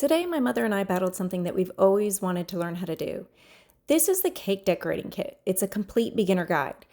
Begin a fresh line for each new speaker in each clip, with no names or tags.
Today, my mother and I battled something that we've always wanted to learn how to do. This is the cake decorating kit. It's a complete beginner guide.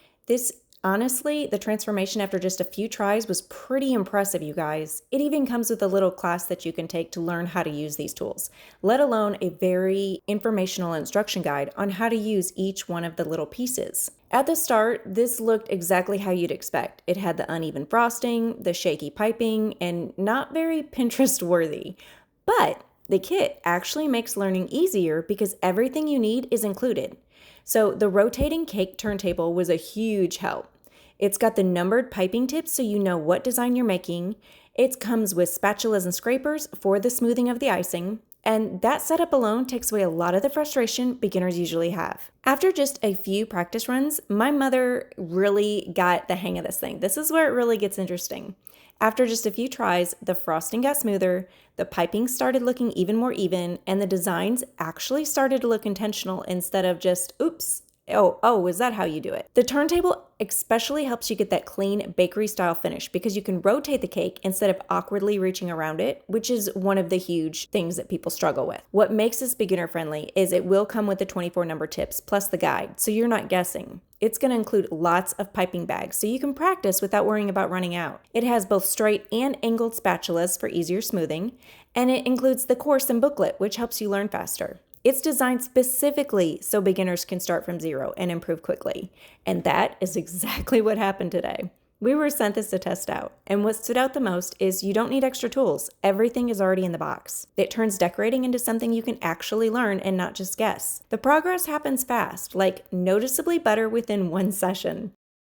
Honestly, the transformation after just a few tries was pretty impressive, you guys. It even comes with a little class that you can take to learn how to use these tools, let alone a very informational instruction guide on how to use each one of the little pieces. At the start, this looked exactly how you'd expect. It had the uneven frosting, the shaky piping, and not very Pinterest worthy. But the kit actually makes learning easier because everything you need is included. So the rotating cake turntable was a huge help. It's got the numbered piping tips so you know what design you're making. It comes with spatulas and scrapers for the smoothing of the icing. And that setup alone takes away a lot of the frustration beginners usually have. After just a few practice runs, my mother really got the hang of this thing. This is where it really gets interesting. After just a few tries, the frosting got smoother, the piping started looking even more even, and the designs actually started to look intentional instead of just, oops, is that how you do it? The turntable especially helps you get that clean bakery-style finish because you can rotate the cake instead of awkwardly reaching around it, which is one of the huge things that people struggle with. What makes this beginner-friendly is it will come with the 24 number tips plus the guide, so you're not guessing. It's going to include lots of piping bags, so you can practice without worrying about running out. It has both straight and angled spatulas for easier smoothing, and it includes the course and booklet, which helps you learn faster. It's designed specifically so beginners can start from zero and improve quickly. And that is exactly what happened today. We were sent this to test out, and what stood out the most is you don't need extra tools. Everything is already in the box. It turns decorating into something you can actually learn and not just guess. The progress happens fast, like noticeably better within one session.